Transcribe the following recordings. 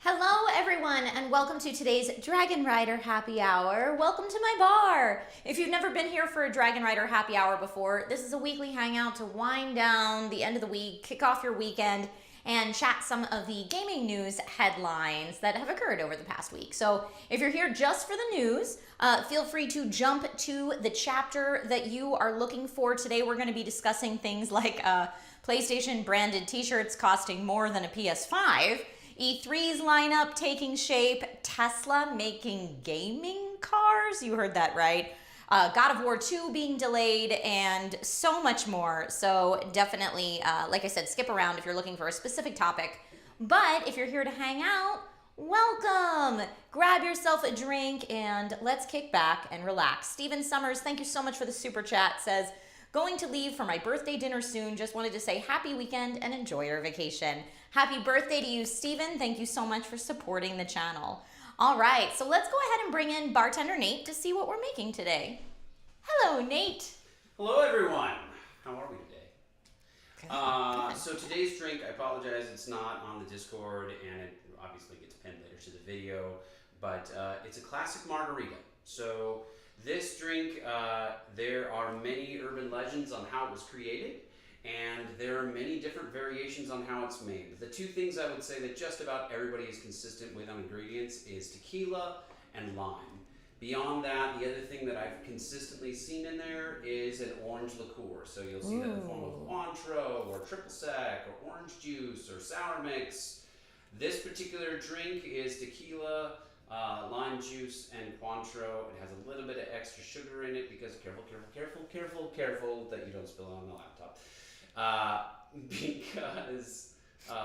Hello everyone and welcome to today's Dragonrider happy hour. Welcome to my bar. If you've never been here for a Dragonrider happy hour before, this is a weekly hangout to wind down the end of the week, kick off your weekend, and chat some of the gaming news headlines that have occurred over the past week. So if you're here just for the news, feel free to jump to the chapter that you are looking for. Today we're going to be discussing things like PlayStation branded t-shirts costing more than a PS5, E3's lineup taking shape, Tesla making gaming cars, you heard that right, God of War 2 being delayed, and so much more. So definitely, like I said, skip around if you're looking for a specific topic. But if you're here to hang out, welcome! Grab yourself a drink and let's kick back and relax. Steven Summers, thank you so much for the super chat, says, going to leave for my birthday dinner soon. Just wanted to say happy weekend and enjoy your vacation. Happy birthday to you, Steven. Thank you so much for supporting the channel. All right, so let's go ahead and bring in bartender Nate to see what we're making today. Hello, Nate. Hello, everyone. How are we today? Good. So today's drink, I apologize, it's not on the Discord, and it obviously gets pinned later to the video, but it's a classic margarita. So this drink, there are many urban legends on how it was created, and there are many different variations on how it's made. But the two things I would say that just about everybody is consistent with on ingredients is tequila and lime. Beyond that, the other thing that I've consistently seen in there is an orange liqueur. So you'll see that in the form of Cointreau or triple sec or orange juice or sour mix. This particular drink is tequila, lime juice, and Cointreau. It has a little bit of extra sugar in it because careful that you don't spill it on the laptop. Because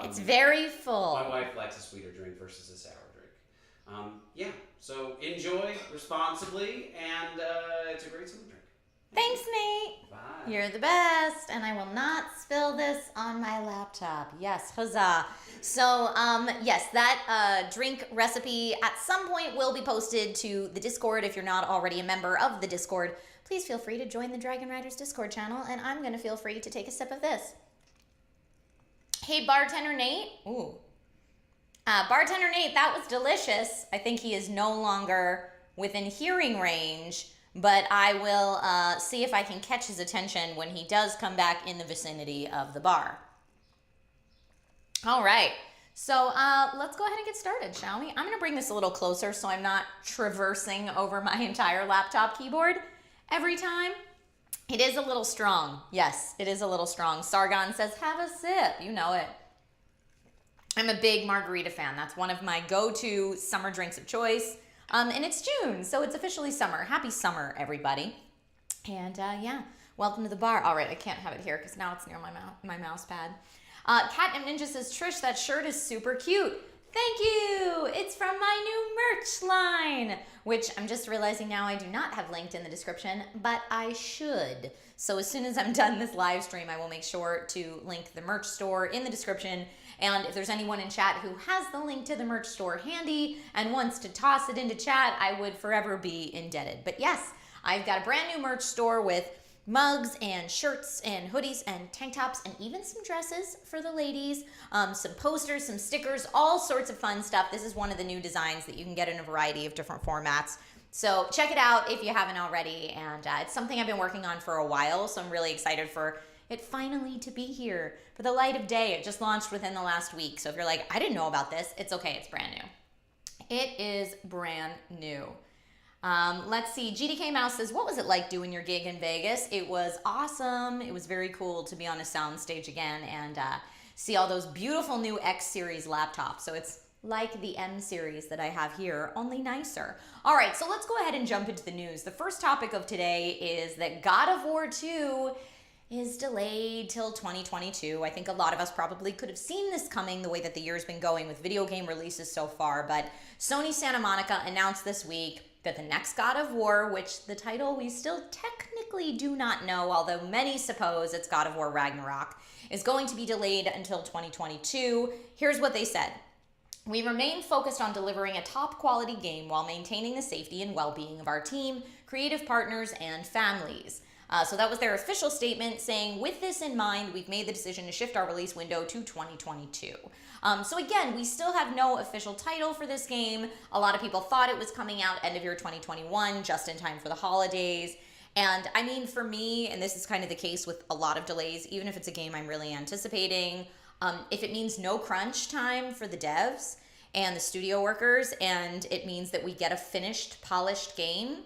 it's very full. My wife likes a sweeter drink versus a sour drink. Yeah, so enjoy responsibly, and it's a great summer drink. Thanks, Nate. Bye. You're the best, and I will not spill this on my laptop. Yes, huzzah. So, yes, that drink recipe at some point will be posted to the Discord. If you're not already a member of the Discord, please feel free to join the Dragonriders Discord channel, and I'm going to feel free to take a sip of this. Hey, bartender Nate. Ooh. Bartender Nate, that was delicious. I think he is no longer within hearing range, but I will see if I can catch his attention when he does come back in the vicinity of the bar. All right, so let's go ahead and get started, shall we? I'm going to bring this a little closer so I'm not traversing over my entire laptop keyboard every time. It is a little strong. Yes, it is a little strong. Sargon says, have a sip. You know it. I'm a big margarita fan. That's one of my go-to summer drinks of choice. And it's June, so it's officially summer. Happy summer, everybody. And yeah, welcome to the bar. All right, I can't have it here because now it's near my mouse pad. Catnip Ninja says, Trish, that shirt is super cute. Thank you. It's from my new merch line, which I'm just realizing now I do not have linked in the description, but I should. So as soon as I'm done this live stream, I will make sure to link the merch store in the description. And if there's anyone in chat who has the link to the merch store handy and wants to toss it into chat, I would forever be indebted. But yes, I've got a brand new merch store with mugs and shirts and hoodies and tank tops and even some dresses for the ladies, some posters, some stickers, all sorts of fun stuff. This is one of the new designs that you can get in a variety of different formats. So check it out if you haven't already. And it's something I've been working on for a while, so I'm really excited for it finally to be here for the light of day. It just launched within the last week. So if you're like, I didn't know about this, it's okay, it's brand new. It is brand new. Let's see, GDK Mouse says, what was it like doing your gig in Vegas? It was awesome. It was very cool to be on a sound stage again and see all those beautiful new X series laptops. So it's like the M series that I have here, only nicer. All right, so let's go ahead and jump into the news. The first topic of today is that God of War 2 is delayed till 2022. I think a lot of us probably could have seen this coming the way that the year's been going with video game releases so far, but Sony Santa Monica announced this week that the next God of War, which the title we still technically do not know, although many suppose it's God of War Ragnarok, is going to be delayed until 2022. Here's what they said. We remain focused on delivering a top quality game while maintaining the safety and well-being of our team, creative partners, and families. So that was their official statement saying, with this in mind, we've made the decision to shift our release window to 2022. So again, we still have no official title for this game. A lot of people thought it was coming out end of year 2021, just in time for the holidays. And I mean, for me, and this is kind of the case with a lot of delays, even if it's a game I'm really anticipating, if it means no crunch time for the devs and the studio workers, and it means that we get a finished, polished game,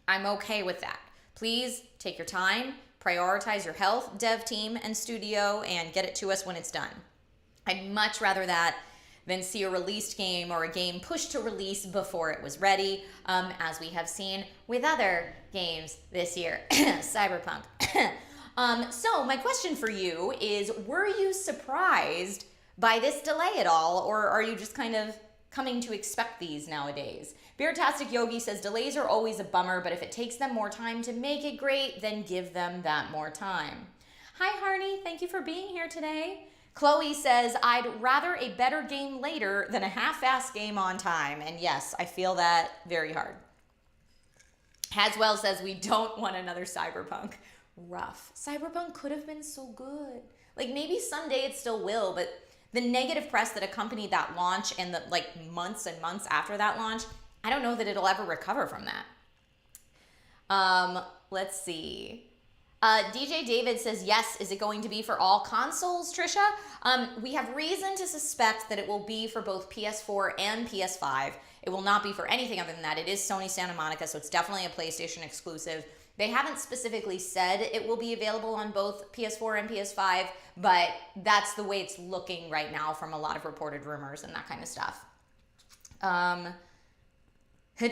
I'm okay with that. Please take your time, prioritize your health, dev team, and studio, and get it to us when it's done. I'd much rather that than see a released game or a game pushed to release before it was ready, as we have seen with other games this year, Cyberpunk. So my question for you is, were you surprised by this delay at all, or are you just kind of coming to expect these nowadays? Beertastic Yogi says, delays are always a bummer, but if it takes them more time to make it great, then give them that more time. Hi, Harney. Thank you for being here today. Chloe says, I'd rather a better game later than a half-assed game on time. And yes, I feel that very hard. Haswell says, we don't want another Cyberpunk. Rough. Cyberpunk could have been so good. Like, maybe someday it still will, but the negative press that accompanied that launch and the months and months after that launch, I don't know that it'll ever recover from that. Let's see. DJ David says, yes, is it going to be for all consoles, Trisha? We have reason to suspect that it will be for both PS4 and PS5. It will not be for anything other than that. It is Sony Santa Monica, so it's definitely a PlayStation exclusive. They haven't specifically said it will be available on both PS4 and PS5, but that's the way it's looking right now from a lot of reported rumors and that kind of stuff.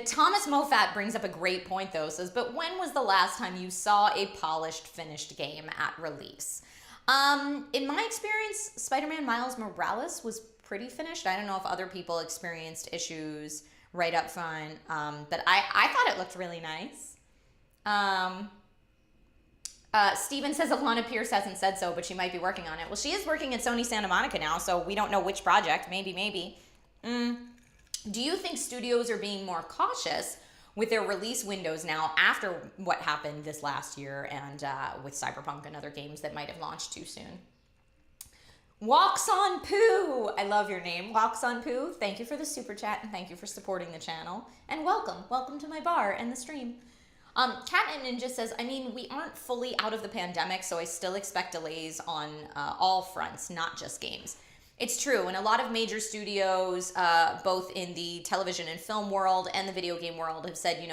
Thomas Moffat brings up a great point, though. Says, but when was the last time you saw a polished, finished game at release? In my experience, Spider-Man Miles Morales was pretty finished. I don't know if other people experienced issues right up front, but I thought it looked really nice. Steven says Alana Pierce hasn't said so, but she might be working on it. Well, she is working at Sony Santa Monica now, so we don't know which project. Maybe. Do you think studios are being more cautious with their release windows now after what happened this last year and with Cyberpunk and other games that might have launched too soon? Walks on Poo. I love your name, Walks on Poo. Thank you for the super chat and thank you for supporting the channel. And welcome to my bar and the stream. Cat and Ninja says, I mean, we aren't fully out of the pandemic, so I still expect delays on all fronts, not just games. It's true, and a lot of major studios, both in the television and film world and the video game world, have said,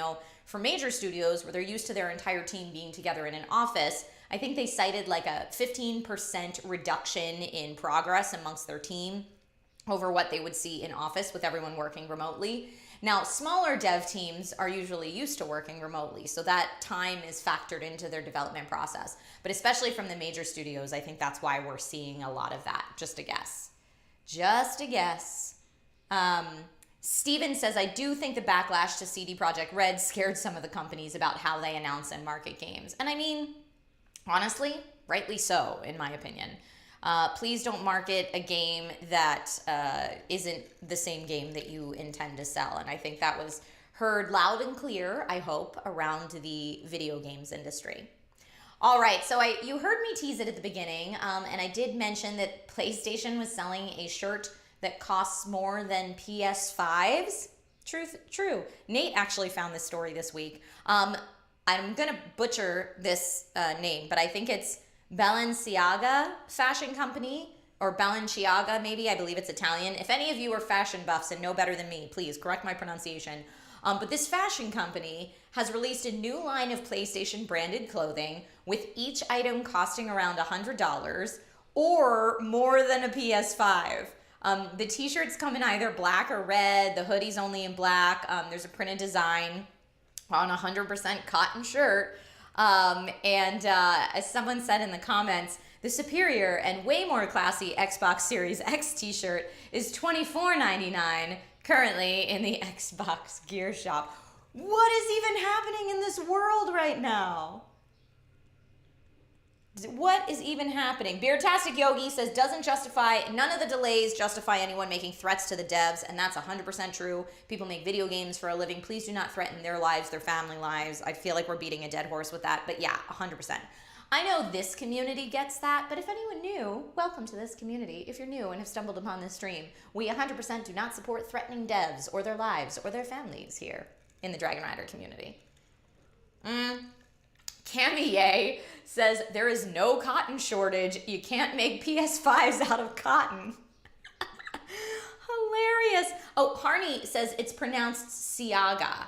for major studios where they're used to their entire team being together in an office, I think they cited like a 15% reduction in progress amongst their team over what they would see in office with everyone working remotely. Now, smaller dev teams are usually used to working remotely, so that time is factored into their development process. But especially from the major studios, I think that's why we're seeing a lot of that. Just a guess. Steven says, I do think the backlash to CD Projekt Red scared some of the companies about how they announce and market games. And I mean, honestly, rightly so, in my opinion. Please don't market a game that isn't the same game that you intend to sell. And I think that was heard loud and clear, I hope, around the video games industry. All right, so you heard me tease it at the beginning, and I did mention that PlayStation was selling a shirt that costs more than PS5s. True. Nate actually found this story this week. I'm going to butcher this name, but I think it's Balenciaga Fashion Company, or Balenciaga maybe, I believe it's Italian. If any of you are fashion buffs and know better than me, please correct my pronunciation. But this fashion company has released a new line of PlayStation branded clothing with each item costing around $100 or more than a PS5. The t-shirts come in either black or red. The hoodie's only in black. There's a printed design on a 100% cotton shirt. As someone said in the comments, the superior and way more classy Xbox Series X t-shirt is $24.99 currently in the Xbox Gear Shop. What is even happening in this world right now? What is even happening? Beertastic Yogi says, none of the delays justify anyone making threats to the devs, and that's 100% true. People make video games for a living. Please do not threaten their lives, their family lives. I feel like we're beating a dead horse with that, but yeah, 100%. I know this community gets that, but if anyone new, welcome to this community. If you're new and have stumbled upon this stream, we 100% do not support threatening devs or their lives or their families here in the Dragonrider community. Cammy Ye says, there is no cotton shortage. You can't make PS5s out of cotton. Hilarious. Oh, Harney says it's pronounced Siaga.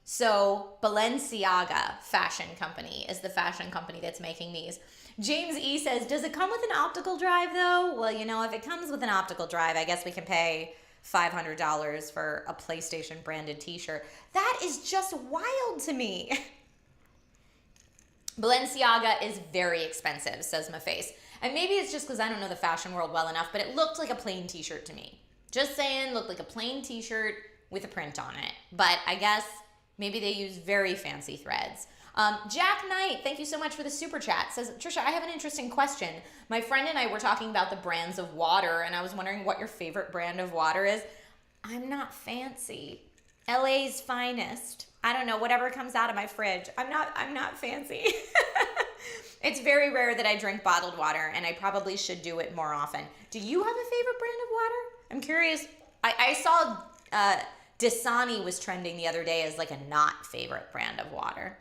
So Balenciaga fashion company is the fashion company that's making these. James E says, does it come with an optical drive though? Well, you know, if it comes with an optical drive, I guess we can pay $500 for a PlayStation branded t-shirt. That is just wild to me. Balenciaga is very expensive, says Maface. And maybe it's just because I don't know the fashion world well enough, but it looked like a plain t-shirt to me. Just saying, looked like a plain t-shirt with a print on it. But I guess maybe they use very fancy threads. Jack Knight, thank you so much for the super chat, says, Trisha, I have an interesting question. My friend and I were talking about the brands of water, and I was wondering what your favorite brand of water is. I'm not fancy. LA's finest. I don't know, whatever comes out of my fridge. I'm not fancy. It's very rare that I drink bottled water, and I probably should do it more often. Do you have a favorite brand of water? I'm curious. I saw Dasani was trending the other day as like a not favorite brand of water.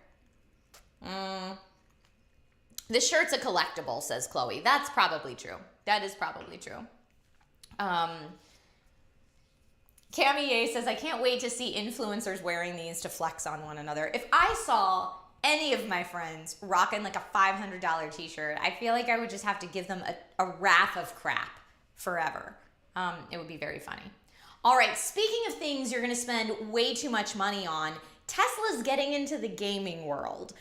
The shirt's a collectible, says Chloe. That's probably true. That is probably true. Cammy Ye says, I can't wait to see influencers wearing these to flex on one another. If I saw any of my friends rocking like a $500 t-shirt, I feel like I would just have to give them a wrath of crap forever. It would be very funny. All right, speaking of things you're going to spend way too much money on, Tesla's getting into the gaming world.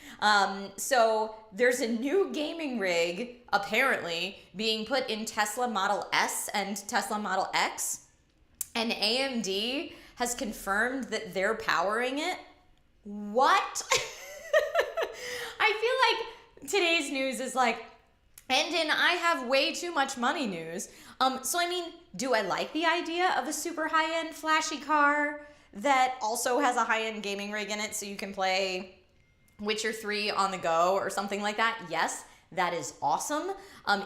So there's a new gaming rig, apparently, being put in Tesla Model S and Tesla Model X. And AMD has confirmed that they're powering it. What? I feel like today's news is like, and in I have way too much money news. So I mean, do I like the idea of a super high-end flashy car that also has a high-end gaming rig in it so you can play Witcher 3 on the go or something like that? Yes, that is awesome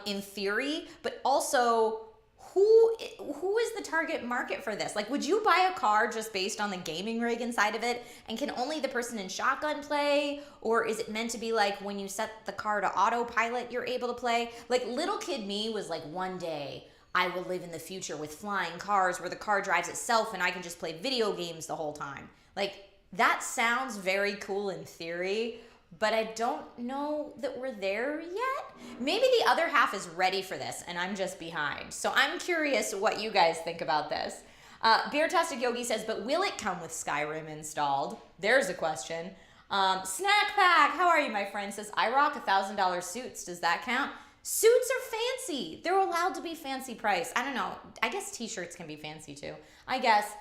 in theory, but also who is the target market for this? Like, would you buy a car just based on the gaming rig inside of it? And can only the person in shotgun play? Or is it meant to be like when you set the car to autopilot, you're able to play? Like, little kid me was like, one day I will live in the future with flying cars where the car drives itself and I can just play video games the whole time. Like, that sounds very cool in theory, but I don't know that we're there yet. Maybe the other half is ready for this and I'm just behind. So I'm curious what you guys think about this. Beertastic Yogi says, but will it come with Skyrim installed? There's a question. Snack Pack, how are you, my friend? Says, I rock $1,000 suits. Does that count? Suits are fancy. They're allowed to be fancy price. I don't know. I guess t-shirts can be fancy too. I guess.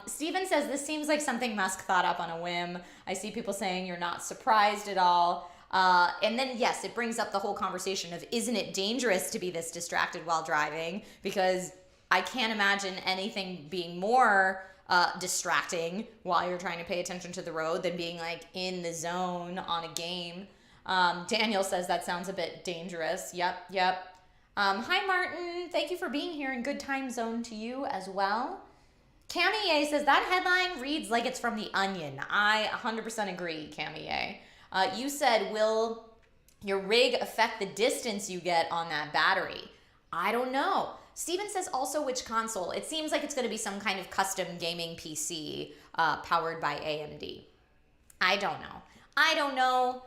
Steven says, this seems like something Musk thought up on a whim. I see people saying you're not surprised at all. And then, yes, it brings up the whole conversation of, isn't it dangerous to be this distracted while driving? Because I can't imagine anything being more distracting while you're trying to pay attention to the road than being like in the zone on a game. Daniel says that sounds a bit dangerous. Yep. Hi, Martin. Thank you for being here in good time zone to you as well. Cammy A says, that headline reads like it's from The Onion. I 100% agree, Cammy A. You said, will your rig affect the distance you get on that battery? I don't know. Steven says also which console. It seems like it's going to be some kind of custom gaming PC powered by AMD. I don't know.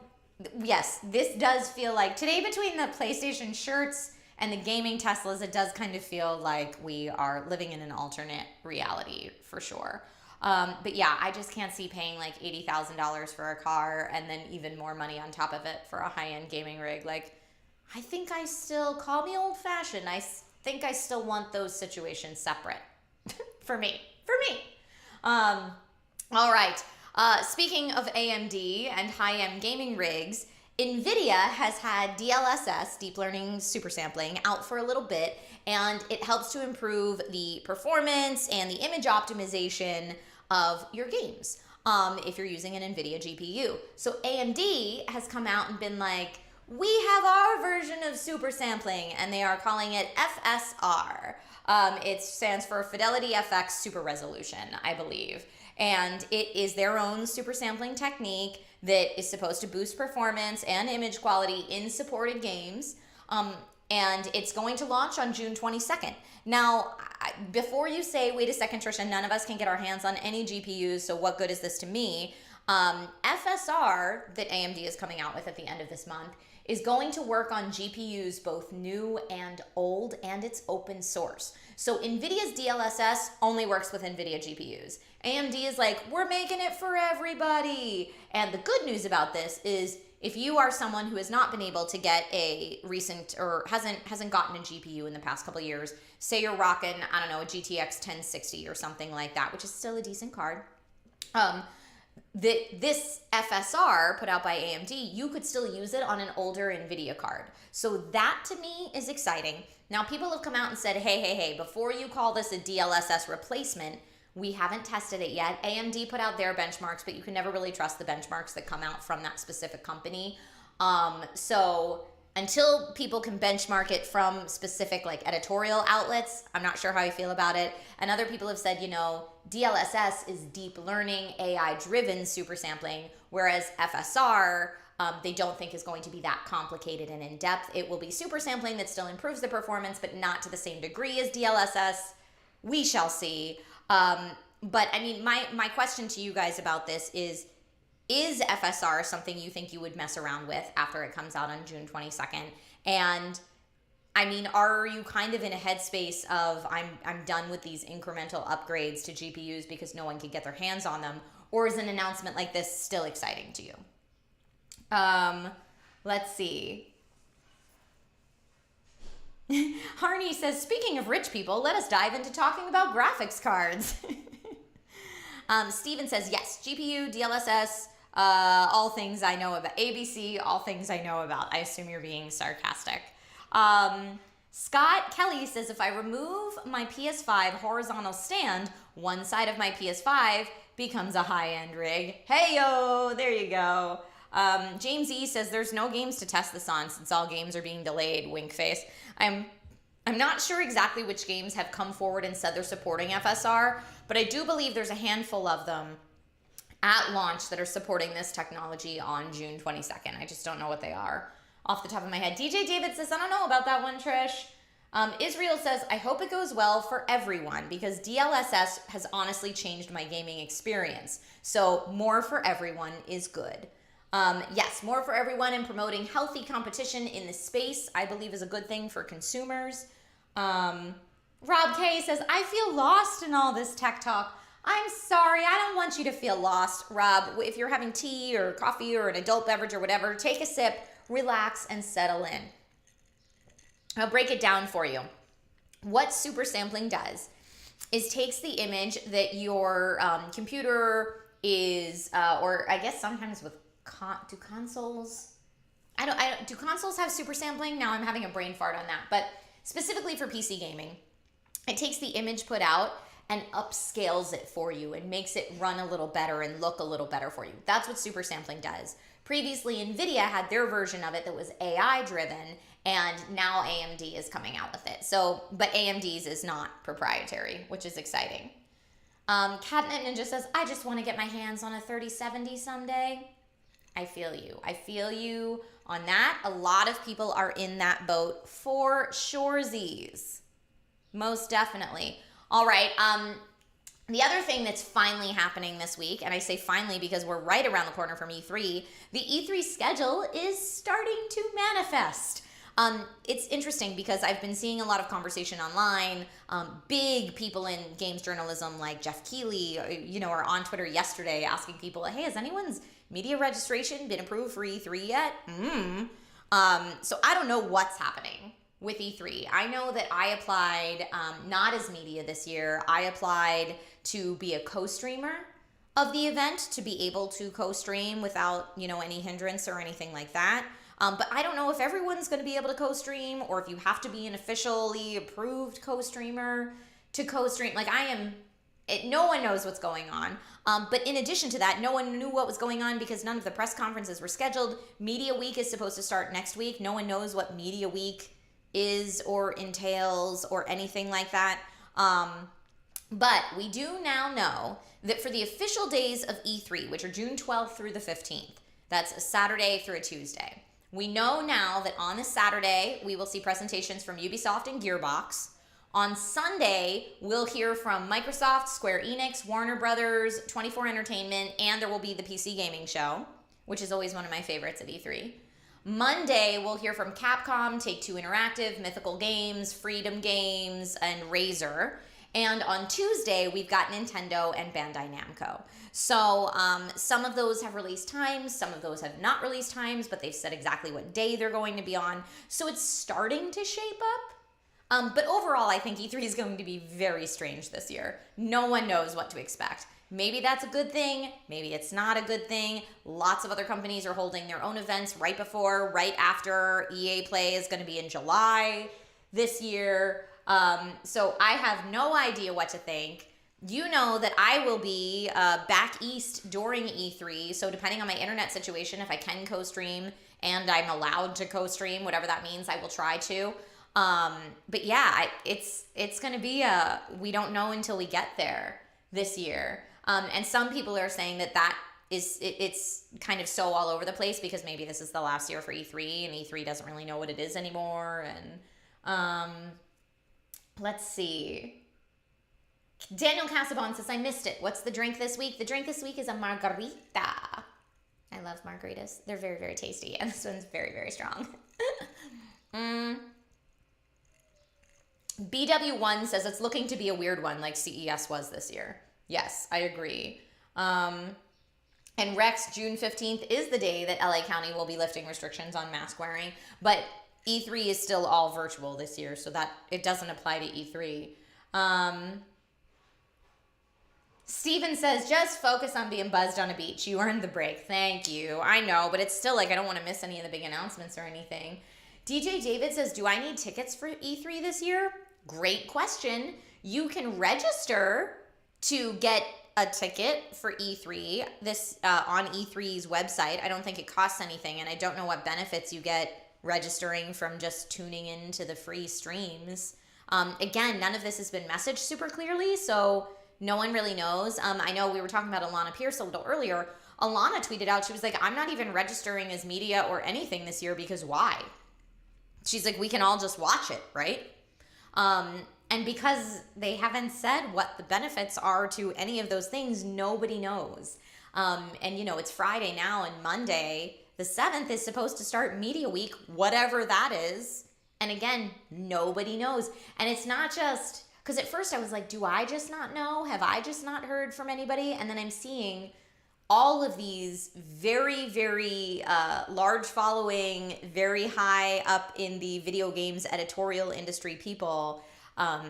Yes, this does feel like, today between the PlayStation shirts and the gaming Teslas, it does kind of feel like we are living in an alternate reality for sure. But yeah, I just can't see paying like $80,000 for a car and then even more money on top of it for a high-end gaming rig. Like, I think I still, call me old-fashioned, I think I still want those situations separate for me. All right. Speaking of AMD and high-end gaming rigs, NVIDIA has had DLSS, deep learning super sampling, out for a little bit, and it helps to improve the performance and the image optimization of your games if you're using an NVIDIA GPU. So AMD has come out and been like, we have our version of super sampling, and they are calling it FSR. It stands for Fidelity FX Super Resolution, I believe. And it is their own super sampling technique that is supposed to boost performance and image quality in supported games. And it's going to launch on June 22nd. Now, before you say, wait a second, Trisha, none of us can get our hands on any GPUs, so what good is this to me? FSR that AMD is coming out with at the end of this month is going to work on GPUs both new and old, and it's open source. So NVIDIA's DLSS only works with NVIDIA GPUs. AMD is like, we're making it for everybody. And the good news about this is if you are someone who has not been able to get a recent or hasn't gotten a GPU in the past couple of years, say you're rocking, I don't know, a GTX 1060 or something like that, which is still a decent card. This FSR put out by AMD, you could still use it on an older NVIDIA card. So that to me is exciting. Now people have come out and said, hey, before you call this a DLSS replacement, we haven't tested it yet. AMD put out their benchmarks, but you can never really trust the benchmarks that come out from that specific company. So until people can benchmark it from specific like editorial outlets, I'm not sure how I feel about it. And other people have said, DLSS is deep learning, AI-driven super sampling, whereas FSR, they don't think is going to be that complicated and in-depth. It will be super sampling that still improves the performance, but not to the same degree as DLSS. We shall see. But I mean, my question to you guys about this is FSR something you think you would mess around with after it comes out on June 22nd? And I mean, are you kind of in a headspace of I'm done with these incremental upgrades to GPUs because no one can get their hands on them? Or is an announcement like this still exciting to you? Let's see. Harney says, speaking of rich people, let us dive into talking about graphics cards. Steven says, yes, GPU, DLSS, all things I know about. ABC, all things I know about. I assume you're being sarcastic. Scott Kelly says, if I remove my PS5 horizontal stand, one side of my PS5 becomes a high-end rig. Hey-yo, there you go. James E says, there's no games to test this on since all games are being delayed, wink face. I'm not sure exactly which games have come forward and said they're supporting FSR, but I do believe there's a handful of them at launch that are supporting this technology on June 22nd. I just don't know what they are off the top of my head. DJ David says, I don't know about that one, Trish. Israel says, I hope it goes well for everyone because DLSS has honestly changed my gaming experience. So more for everyone is good. Yes, more for everyone and promoting healthy competition in the space, I believe is a good thing for consumers. Rob K says, I feel lost in all this tech talk. I'm sorry, I don't want you to feel lost, Rob. If you're having tea or coffee or an adult beverage or whatever, take a sip, relax, and settle in. I'll break it down for you. What super sampling does is takes the image that your computer is, or I guess sometimes with do consoles do consoles have super sampling? Now I'm having a brain fart on that, but specifically for PC gaming, it takes the image put out and upscales it for you and makes it run a little better and look a little better for you. That's what super sampling does. Previously, NVIDIA had their version of it that was AI driven, and now AMD is coming out with it. So, but AMD's is not proprietary, which is exciting. Catnet Ninja says, I just want to get my hands on a 3070 someday. I feel you. I feel you on that. A lot of people are in that boat for shoresies. Most definitely. All right. The other thing that's finally happening this week, and I say finally because we're right around the corner from E3, the E3 schedule is starting to manifest. It's interesting because I've been seeing a lot of conversation online. Big people in games journalism like Jeff Keighley, are on Twitter yesterday asking people, hey, has anyone's media registration been approved for E3 yet? So I don't know what's happening with E3. I know that I applied, not as media this year. I applied to be a co-streamer of the event, to be able to co-stream without, any hindrance or anything like that. But I don't know if everyone's going to be able to co-stream or if you have to be an officially approved co-streamer to co-stream. Like no one knows what's going on. But in addition to that, no one knew what was going on because none of the press conferences were scheduled. Media Week is supposed to start next week. No one knows what Media Week is or entails or anything like that. But we do now know that for the official days of E3, which are June 12th through the 15th, that's a Saturday through a Tuesday. We know now that on this Saturday, we will see presentations from Ubisoft and Gearbox. On Sunday, we'll hear from Microsoft, Square Enix, Warner Brothers, 24 Entertainment, and there will be the PC Gaming Show, which is always one of my favorites at E3. Monday, we'll hear from Capcom, Take-Two Interactive, Mythical Games, Freedom Games, and Razer. And on Tuesday, we've got Nintendo and Bandai Namco. So some of those have released times, some of those have not released times, but they've said exactly what day they're going to be on. So it's starting to shape up. But overall, I think E3 is going to be very strange this year. No one knows what to expect. Maybe that's a good thing. Maybe it's not a good thing. Lots of other companies are holding their own events right after EA Play is going to be in July this year. So I have no idea what to think. You know that I will be back east during E3. So depending on my internet situation, if I can co-stream and I'm allowed to co-stream, whatever that means, I will try to. But yeah, it's going to be we don't know until we get there this year. And some people are saying that it's kind of so all over the place because maybe this is the last year for E3 and E3 doesn't really know what it is anymore. And let's see. Daniel Casabon says, I missed it. What's the drink this week? The drink this week is a margarita. I love margaritas. They're very, very tasty. And this one's very, very strong. BW1 says it's looking to be a weird one like CES was this year. Yes, I agree. And Rex, June 15th is the day that LA County will be lifting restrictions on mask wearing. But E3 is still all virtual this year, so that it doesn't apply to E3. Steven says, just focus on being buzzed on a beach. You earned the break. Thank you. I know, but it's still like I don't want to miss any of the big announcements or anything. DJ David says, do I need tickets for E3 this year? Great question. You can register to get a ticket for E3 on E3's website. I don't think it costs anything, and I don't know what benefits you get registering from just tuning into the free streams. Again, none of this has been messaged super clearly, so no one really knows. I know we were talking about Alana Pierce a little earlier. Alana tweeted out, she was like, I'm not even registering as media or anything this year because why? She's like, we can all just watch it, right? And because they haven't said what the benefits are to any of those things, nobody knows. And, you know, it's Friday now, and Monday, the 7th, is supposed to start Media Week, whatever that is. And again, nobody knows. And it's not just, because at first I was like, do I just not know? Have I just not heard from anybody? And then I'm seeing all of these very, very large following, very high up in the video games editorial industry people,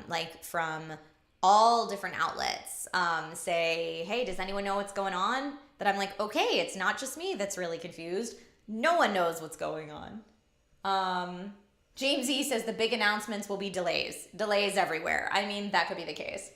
like from all different outlets, say, hey, does anyone know what's going on? That I'm like, okay, it's not just me that's really confused. No one knows what's going on. James E says the big announcements will be delays. Delays everywhere. I mean, that could be the case.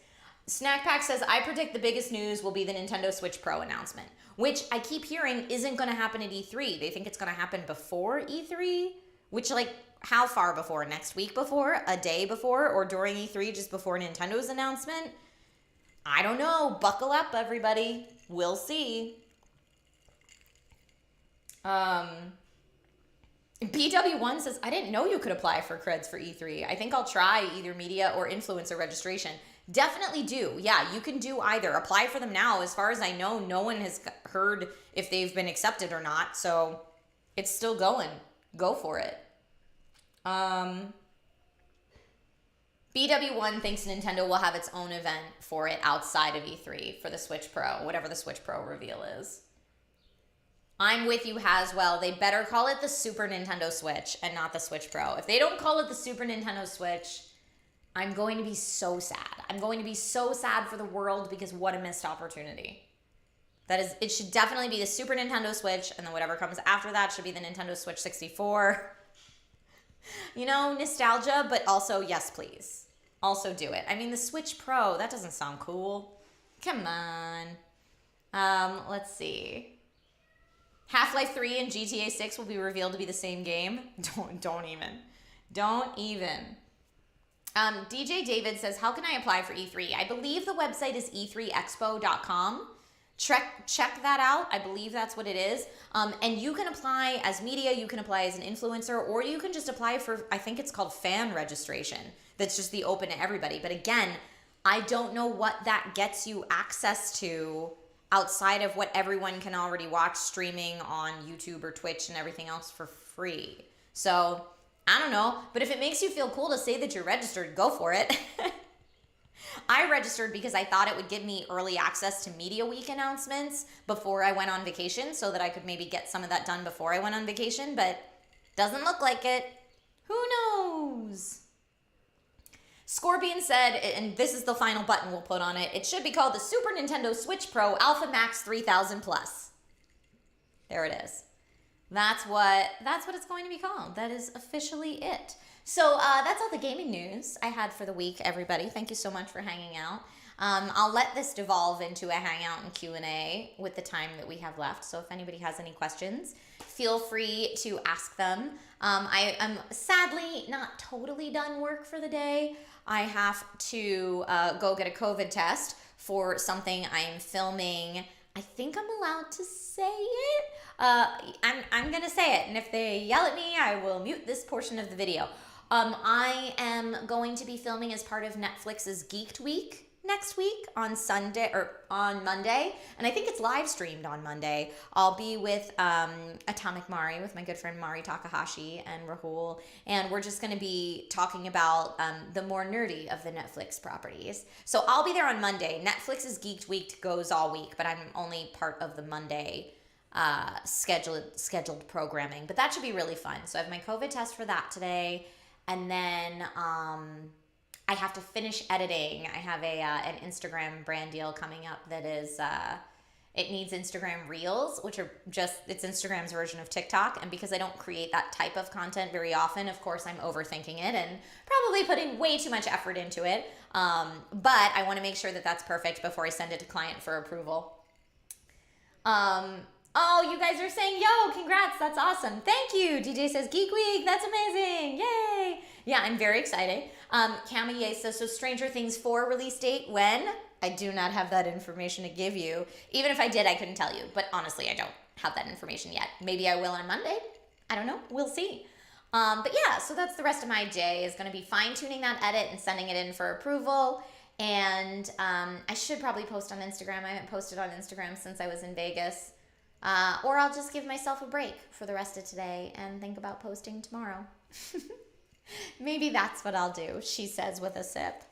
Snack Pack says, I predict the biggest news will be the Nintendo Switch Pro announcement, which I keep hearing isn't going to happen at E3. They think it's going to happen before E3, which, like, how far before? Next week before? A day before? Or during E3, just before Nintendo's announcement? I don't know. Buckle up, everybody. We'll see. BW1 says, I didn't know you could apply for creds for E3. I think I'll try either media or influencer registration. Definitely do. Yeah, you can do either. Apply for them now. As far as I know, no one has heard if they've been accepted or not. So it's still going. Go for it. BW1 thinks Nintendo will have its own event for it outside of E3 for the Switch Pro, whatever the Switch Pro reveal is. I'm with you, Haswell. They better call it the Super Nintendo Switch and not the Switch Pro. If they don't call it the Super Nintendo Switch, I'm going to be so sad. I'm going to be so sad for the world because what a missed opportunity. It should definitely be the Super Nintendo Switch, and then whatever comes after that should be the Nintendo Switch 64. You know, nostalgia, but also, yes, please. Also do it. I mean, the Switch Pro, that doesn't sound cool. Come on. Let's see. Half-Life 3 and GTA 6 will be revealed to be the same game. Don't even. DJ David says, how can I apply for E3? I believe the website is e3expo.com. Check that out. I believe that's what it is. And you can apply as media, you can apply as an influencer, or you can just apply for, I think it's called fan registration. That's just the open to everybody. But again, I don't know what that gets you access to outside of what everyone can already watch streaming on YouTube or Twitch and everything else for free. So I don't know, but if it makes you feel cool to say that you're registered, go for it. I registered because I thought it would give me early access to Media Week announcements before I went on vacation so that I could maybe get some of that done before I went on vacation, but doesn't look like it. Who knows? Scorpion said, and this is the final button we'll put on it, it should be called the Super Nintendo Switch Pro Alpha Max 3000 Plus. There it is. That's what it's going to be called. That is officially it. So that's all the gaming news I had for the week, everybody. Thank you so much for hanging out. I'll let this devolve into a hangout and Q&A with the time that we have left. So if anybody has any questions, feel free to ask them. I am sadly not totally done work for the day. I have to go get a COVID test for something I am filming. I think I'm allowed to say it. I'm going to say it. And if they yell at me, I will mute this portion of the video. I am going to be filming as part of Netflix's Geeked Week next week on Monday, and I think it's live streamed on Monday. I'll be with Atomic Mari, with my good friend Mari Takahashi and Rahul, and we're just going to be talking about the more nerdy of the Netflix properties. So I'll be there on Monday. Netflix's Geeked Week goes all week, but I'm only part of the Monday scheduled programming, but that should be really fun. So I have my COVID test for that today. And then I have to finish editing. I have an Instagram brand deal coming up that is, it needs Instagram Reels, which are it's Instagram's version of TikTok. And because I don't create that type of content very often, of course, I'm overthinking it and probably putting way too much effort into it. But I want to make sure that that's perfect before I send it to client for approval. Oh, you guys are saying, yo, congrats, that's awesome. Thank you. DJ says, Geek Week, that's amazing. Yay. Yeah, I'm very excited. Camaye says, so Stranger Things 4 release date, when? I do not have that information to give you. Even if I did, I couldn't tell you. But honestly, I don't have that information yet. Maybe I will on Monday. I don't know. We'll see. But yeah, so that's the rest of my day is going to be fine-tuning that edit and sending it in for approval. And I should probably post on Instagram. I haven't posted on Instagram since I was in Vegas. Or I'll just give myself a break for the rest of today and think about posting tomorrow. Maybe that's what I'll do, she says with a sip.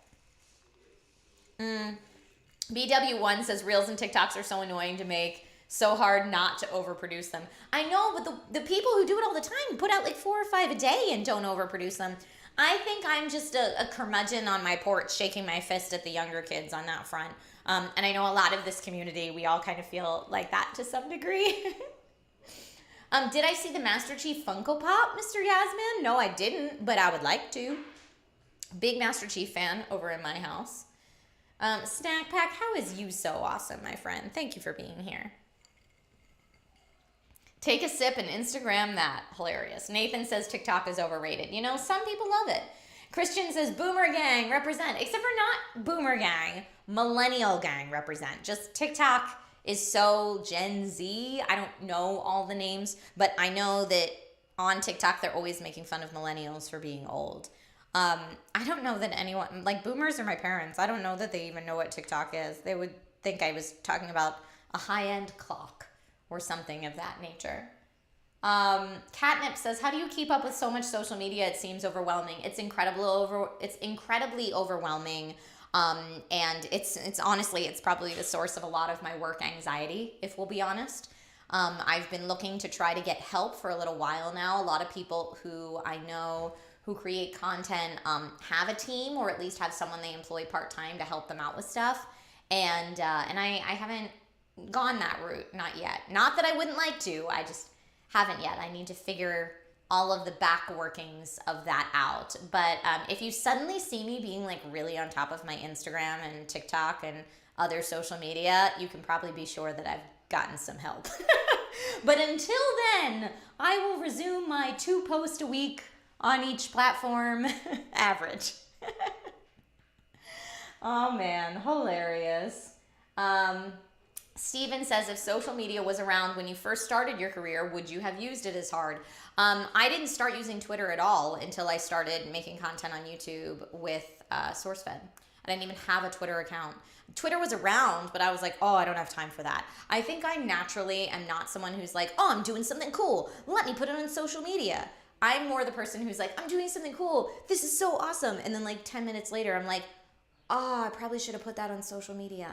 BW1 says, Reels and TikToks are so annoying to make. So hard not to overproduce them. I know, but the people who do it all the time put out like 4 or 5 a day and don't overproduce them. I think I'm just a curmudgeon on my porch shaking my fist at the younger kids on that front. And I know a lot of this community, we all kind of feel like that to some degree. Did I see the Master Chief Funko Pop, Mr. Yasmin? No, I didn't, but I would like to. Big Master Chief fan over in my house. Snack Pack, how is you so awesome, my friend? Thank you for being here. Take a sip and Instagram that. Hilarious. Nathan says TikTok is overrated. You know, some people love it. Christian says Boomer Gang represent. Except for not Boomer Gang. Millennial Gang represent. Just TikTok is so Gen Z. I don't know all the names, but I know that on TikTok they're always making fun of millennials for being old. I don't know that anyone, like boomers are my parents. I don't know that they even know what TikTok is. They would think I was talking about a high-end clock or something of that nature. Catnip says, how do you keep up with so much social media? It seems overwhelming. It's incredibly overwhelming. And it's honestly, it's probably the source of a lot of my work anxiety, if we'll be honest. I've been looking to try to get help for a little while now. A lot of people who I know who create content have a team, or at least have someone they employ part-time to help them out with stuff. And I haven't gone that route, not yet. Not that I wouldn't like to, I just haven't yet. I need to figure all of the back workings of that out. But if you suddenly see me being like really on top of my Instagram and TikTok and other social media, you can probably be sure that I've gotten some help. But until then, I will resume my 2 posts a week on each platform average. Oh man, hilarious. Steven says, if social media was around when you first started your career, would you have used it as hard? I didn't start using Twitter at all until I started making content on YouTube with SourceFed. I didn't even have a Twitter account. Twitter was around, but I was like, oh, I don't have time for that. I think I naturally am not someone who's like, oh, I'm doing something cool. Let me put it on social media. I'm more the person who's like, I'm doing something cool. This is so awesome. And then like 10 minutes later, I'm like, oh, I probably should have put that on social media.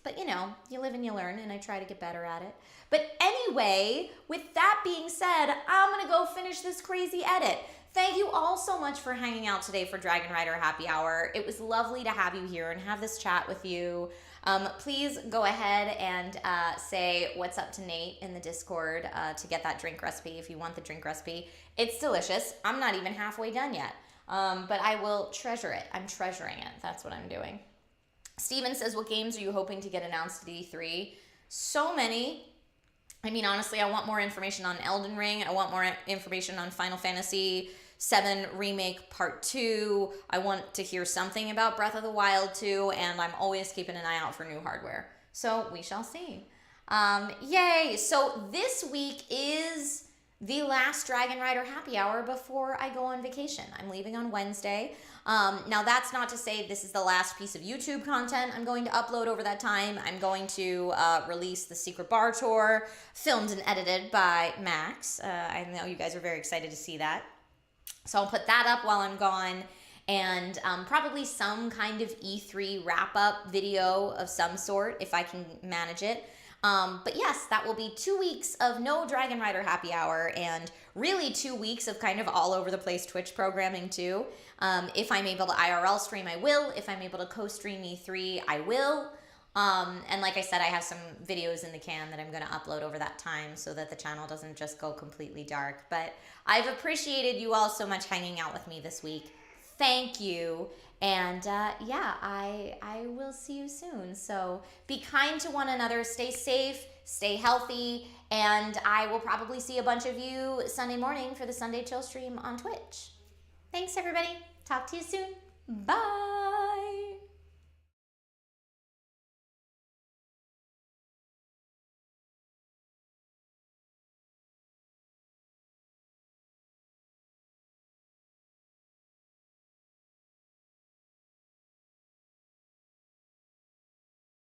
But you know, you live and you learn, and I try to get better at it. But anyway, with that being said, I'm gonna go finish this crazy edit. Thank you all so much for hanging out today for Dragonrider Happy Hour. It was lovely to have you here and have this chat with you. Please go ahead and say what's up to Nate in the Discord to get that drink recipe if you want the drink recipe. It's delicious. I'm not even halfway done yet, but I will treasure it. I'm treasuring it. That's what I'm doing. Steven says, what games are you hoping to get announced at E3? So many. I mean, honestly, I want more information on Elden Ring. I want more information on Final Fantasy VII Remake Part 2. I want to hear something about Breath of the Wild 2, and I'm always keeping an eye out for new hardware. So we shall see. Yay! So this week is the last Dragonrider Happy Hour before I go on vacation. I'm leaving on Wednesday. Now that's not to say this is the last piece of YouTube content I'm going to upload over that time. I'm going to release the Secret Bar Tour, filmed and edited by Max. I know you guys are very excited to see that. So I'll put that up while I'm gone, and probably some kind of E3 wrap-up video of some sort if I can manage it. But yes, that will be 2 weeks of no Dragonrider Happy Hour, and really 2 weeks of kind of all over the place Twitch programming too. If I'm able to IRL stream, I will. If I'm able to co-stream E3, I will. And like I said, I have some videos in the can that I'm going to upload over that time so that the channel doesn't just go completely dark. But I've appreciated you all so much hanging out with me this week. Thank you. And yeah, I will see you soon. So be kind to one another, stay safe, stay healthy, and I will probably see a bunch of you Sunday morning for the Sunday Chill stream on Twitch. Thanks, everybody. Talk to you soon. Bye.